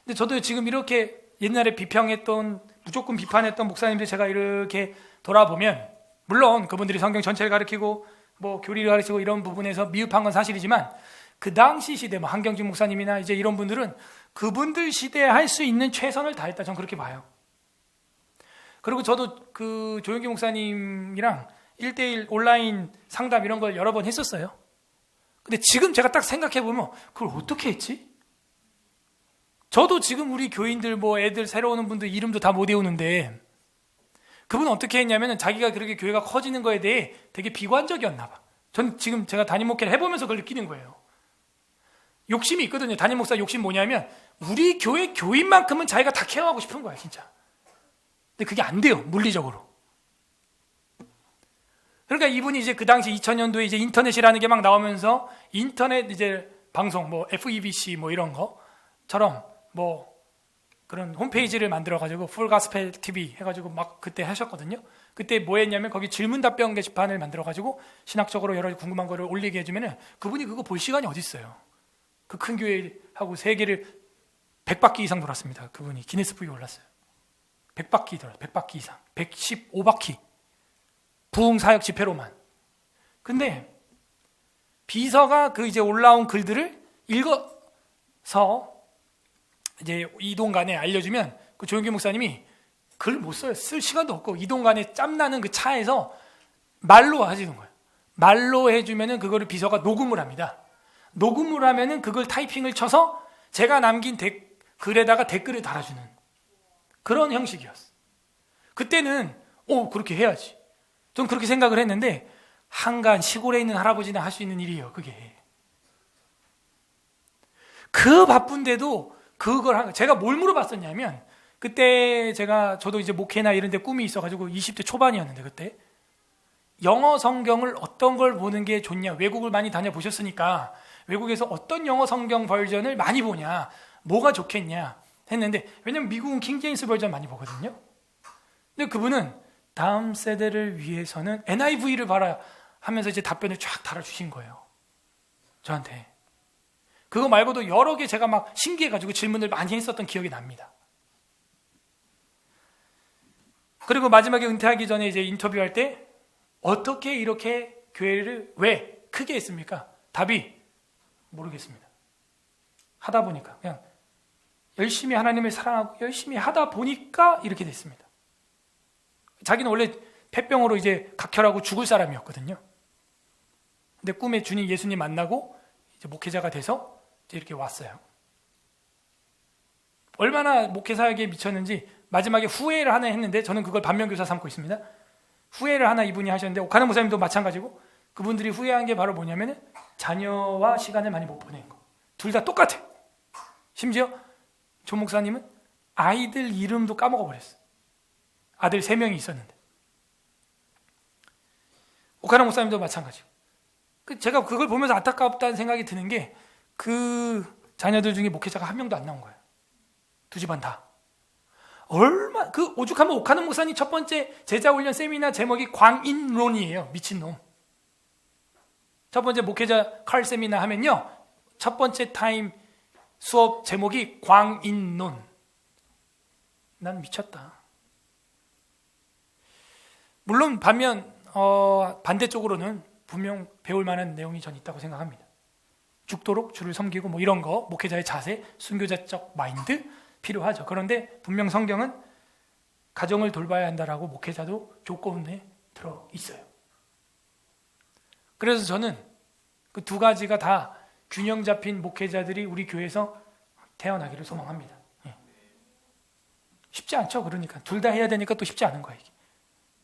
[SPEAKER 1] 근데 저도 지금 이렇게 옛날에 비평했던, 무조건 비판했던 목사님들 제가 이렇게 돌아보면, 물론 그분들이 성경 전체를 가르치고 뭐 교리를 가르치고 이런 부분에서 미흡한 건 사실이지만, 그 당시 시대, 뭐 한경진 목사님이나 이제 이런 분들은 그분들 시대에 할 수 있는 최선을 다했다. 저는 그렇게 봐요. 그리고 저도 그 조용기 목사님이랑 1대1 온라인 상담 이런 걸 여러 번 했었어요. 근데 지금 제가 딱 생각해보면 그걸 어떻게 했지? 저도 지금 우리 교인들 뭐 애들 새로 오는 분들 이름도 다 못 외우는데, 그분은 어떻게 했냐면 자기가 그렇게 교회가 커지는 거에 대해 되게 비관적이었나 봐. 전 지금 제가 담임 목회를 해보면서 그걸 느끼는 거예요. 욕심이 있거든요. 담임 목사 욕심 뭐냐면 우리 교회 교인만큼은 자기가 다 케어하고 싶은 거야, 진짜. 근데 그게 안 돼요, 물리적으로. 그러니까 이분이 이제 그 당시 2000년도에 이제 인터넷이라는 게 막 나오면서, 인터넷 이제 방송, 뭐 FEBC 뭐 이런 거처럼 뭐 그런 홈페이지를 만들어가지고 풀가스펠 TV 해가지고 막 그때 하셨거든요. 그때 뭐 했냐면 거기 질문 답변 게시판을 만들어가지고 신학적으로 여러 궁금한 거를 올리게 해주면은 그분이 그거 볼 시간이 어디 있어요. 그 큰 교회하고 세계를 100바퀴 이상 돌았습니다. 그분이 기네스북에 올랐어요. 100바퀴 돌았어요. 100바퀴 이상. 115바퀴. 부흥 사역 집회로만. 근데 비서가 그 이제 올라온 글들을 읽어서 이제 이동간에 알려주면, 그 조용기 목사님이 글 못 써요. 쓸 시간도 없고 이동간에 짬나는 그 차에서 말로 하시는 거예요. 말로 해주면은 그거를 비서가 녹음을 합니다. 녹음을 하면은 그걸 타이핑을 쳐서 제가 남긴 글에다가 댓글을 달아주는 그런 형식이었어. 그때는 그렇게 해야지. 전 그렇게 생각을 했는데, 한간 시골에 있는 할아버지나 할 수 있는 일이에요. 그게. 그 바쁜데도 그걸 제가 뭘 물어봤었냐면, 그때 저도 이제 목회나 이런 데 꿈이 있어가지고 20대 초반이었는데, 그때 영어 성경을 어떤 걸 보는 게 좋냐, 외국을 많이 다녀보셨으니까 외국에서 어떤 영어 성경 버전을 많이 보냐, 뭐가 좋겠냐 했는데, 왜냐면 미국은 킹제임스 버전 많이 보거든요. 근데 그분은 다음 세대를 위해서는 NIV를 봐라 하면서 이제 답변을 쫙 달아주신 거예요, 저한테. 그거 말고도 여러 개 제가 막 신기해가지고 질문을 많이 했었던 기억이 납니다. 그리고 마지막에 은퇴하기 전에 이제 인터뷰할 때 어떻게 이렇게 교회를 왜 크게 했습니까? 답이 모르겠습니다. 하다 보니까, 그냥 열심히 하나님을 사랑하고 열심히 하다 보니까 이렇게 됐습니다. 자기는 원래 폐병으로 이제 각혈하고 죽을 사람이었거든요. 근데 꿈에 주님 예수님 만나고 이제 목회자가 돼서 이제 이렇게 왔어요. 얼마나 목회 사역에 미쳤는지 마지막에 후회를 하나 했는데, 저는 그걸 반면교사 삼고 있습니다. 후회를 하나 이분이 하셨는데, 오카노 목사님도 마찬가지고, 그분들이 후회한 게 바로 뭐냐면은 자녀와 시간을 많이 못 보낸 거. 둘 다 똑같아. 심지어 조 목사님은 아이들 이름도 까먹어버렸어. 아들 3명이 있었는데. 오카노 목사님도 마찬가지고. 제가 그걸 보면서 안타깝다는 생각이 드는 게, 그 자녀들 중에 목회자가 한 명도 안 나온 거예요. 두 집안 다. 그 오죽하면 오카노 목사님 첫 번째 제자 훈련 세미나 제목이 광인론이에요. 미친놈. 첫 번째 목회자 칼 세미나 하면요, 첫 번째 타임 수업 제목이 광인론. 난 미쳤다. 물론 반면 반대쪽으로는 분명 배울 만한 내용이 전 있다고 생각합니다. 죽도록 주를 섬기고 뭐 이런 거, 목회자의 자세, 순교자적 마인드, 필요하죠. 그런데 분명 성경은 가정을 돌봐야 한다라고 목회자도 조건에 들어 있어요. 그래서 저는 그 두 가지가 다 균형 잡힌 목회자들이 우리 교회에서 태어나기를 소망합니다. 쉽지 않죠. 그러니까 둘 다 해야 되니까 또 쉽지 않은 거예요. 이게.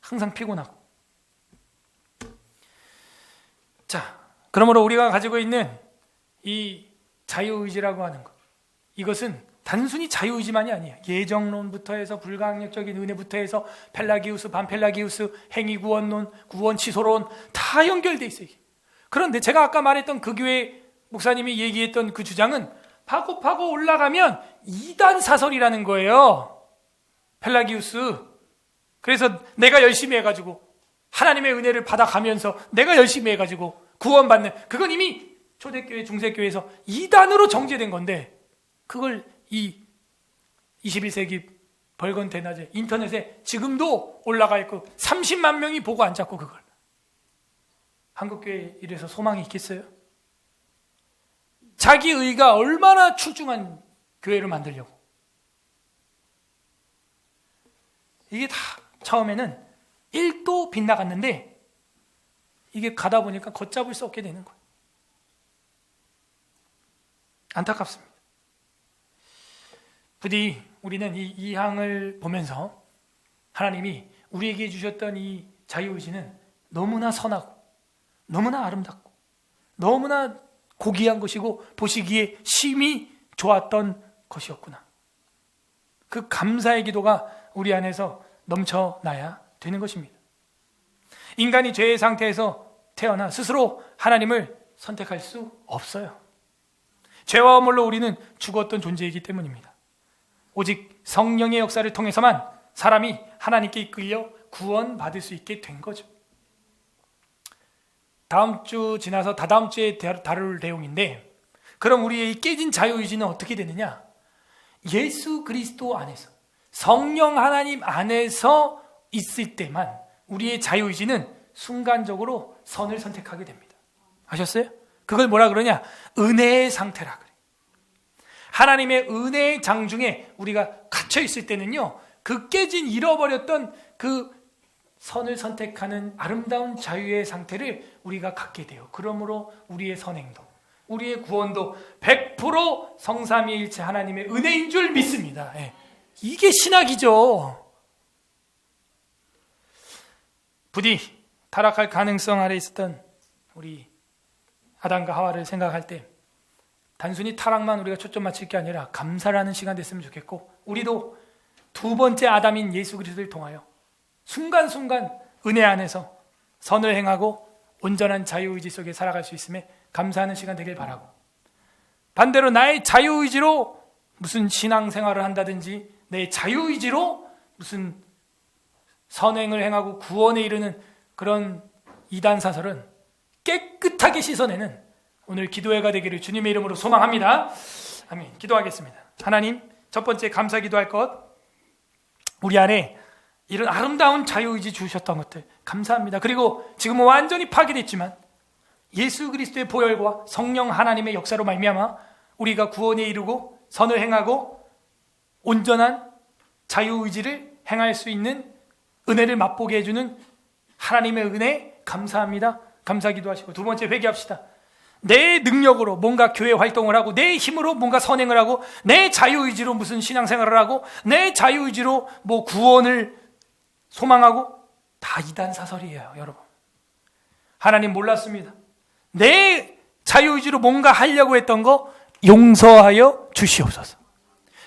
[SPEAKER 1] 항상 피곤하고. 자, 그러므로 우리가 가지고 있는 이 자유의지라고 하는 것, 이것은 단순히 자유의지만이 아니에요. 예정론부터 해서 불가항력적인 은혜부터 해서 펠라기우스, 반펠라기우스, 행위구원론, 구원취소론 다 연결돼 있어요. 그런데 제가 아까 말했던 그 교회 목사님이 얘기했던 그 주장은 파고 올라가면 이단 사설이라는 거예요. 펠라기우스. 그래서 내가 열심히 해가지고 하나님의 은혜를 받아가면서 내가 열심히 해가지고 구원받는, 그건 이미 초대교회, 중세교회에서 이단으로 정제된 건데, 그걸 이 21세기 벌건 대낮에 인터넷에 지금도 올라가 있고 30만 명이 보고 앉았고, 그걸 한국교회에 이래서 소망이 있겠어요? 자기 의가 얼마나 출중한 교회를 만들려고. 이게 다 처음에는 1도 빗나갔는데 이게 가다 보니까 걷잡을 수 없게 되는 거예요. 안타깝습니다. 부디 우리는 이 항을 보면서 하나님이 우리에게 주셨던 이 자유의지는 너무나 선하고 너무나 아름답고 너무나 고귀한 것이고 보시기에 심히 좋았던 것이었구나. 그 감사의 기도가 우리 안에서 넘쳐나야 되는 것입니다. 인간이 죄의 상태에서 태어나 스스로 하나님을 선택할 수 없어요. 죄와 허물로 우리는 죽었던 존재이기 때문입니다. 오직 성령의 역사를 통해서만 사람이 하나님께 이끌려 구원받을 수 있게 된 거죠. 다음 주 지나서 다다음 주에 다룰 내용인데, 그럼 우리의 이 깨진 자유의지는 어떻게 되느냐? 예수 그리스도 안에서, 성령 하나님 안에서 있을 때만 우리의 자유의지는 순간적으로 선을 선택하게 됩니다. 아셨어요? 그걸 뭐라 그러냐? 은혜의 상태라 그래요. 하나님의 은혜의 장중에 우리가 갇혀 있을 때는요, 그 깨진, 잃어버렸던 그 선을 선택하는 아름다운 자유의 상태를 우리가 갖게 돼요. 그러므로 우리의 선행도, 우리의 구원도 100% 성삼위일체 하나님의 은혜인 줄 믿습니다. 예. 이게 신학이죠. 부디 타락할 가능성 아래 있었던 우리 아담과 하와를 생각할 때 단순히 타락만 우리가 초점 맞출 게 아니라 감사라는 시간 됐으면 좋겠고, 우리도 두 번째 아담인 예수 그리스도를 통하여 순간순간 은혜 안에서 선을 행하고 온전한 자유의지 속에 살아갈 수 있음에 감사하는 시간 되길 바라고, 반대로 나의 자유의지로 무슨 신앙생활을 한다든지 내 자유의지로 무슨 선행을 행하고 구원에 이르는 그런 이단사설은 깨끗하게 씻어내는 오늘 기도회가 되기를 주님의 이름으로 소망합니다. 아멘. 기도하겠습니다. 하나님, 첫 번째 감사 기도할 것, 우리 안에 이런 아름다운 자유의지 주셨던 것들 감사합니다. 그리고 지금은 완전히 파괴됐지만 예수 그리스도의 보혈과 성령 하나님의 역사로 말미암아 우리가 구원에 이르고 선을 행하고 온전한 자유의지를 행할 수 있는 은혜를 맛보게 해주는 하나님의 은혜 감사합니다. 감사 기도하시고, 두 번째 회개합시다. 내 능력으로 뭔가 교회 활동을 하고, 내 힘으로 뭔가 선행을 하고, 내 자유의지로 무슨 신앙생활을 하고, 내 자유의지로 뭐 구원을 소망하고, 다 이단사설이에요, 여러분. 하나님 몰랐습니다. 내 자유의지로 뭔가 하려고 했던 거 용서하여 주시옵소서.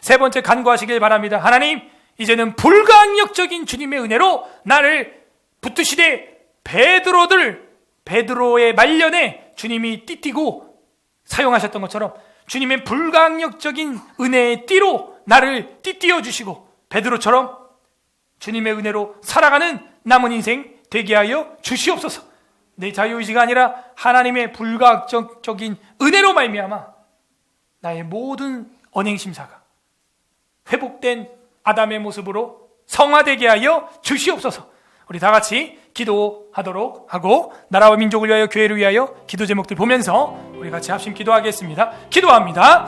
[SPEAKER 1] 세 번째 간구하시길 바랍니다. 하나님, 이제는 불가항력적인 주님의 은혜로 나를 붙드시되 베드로의 말년에 주님이 띠띠고 사용하셨던 것처럼 주님의 불가항력적인 은혜의 띠로 나를 띠띠어 주시고 베드로처럼 주님의 은혜로 살아가는 남은 인생 되게 하여 주시옵소서. 내 자유의지가 아니라 하나님의 불가항력적인 은혜로 말미암아 나의 모든 언행심사가 회복된 아담의 모습으로 성화되게 하여 주시옵소서. 우리 다 같이 기도하도록 하고, 나라와 민족을 위하여 교회를 위하여 기도 제목들 보면서 우리 같이 합심 기도하겠습니다. 기도합니다.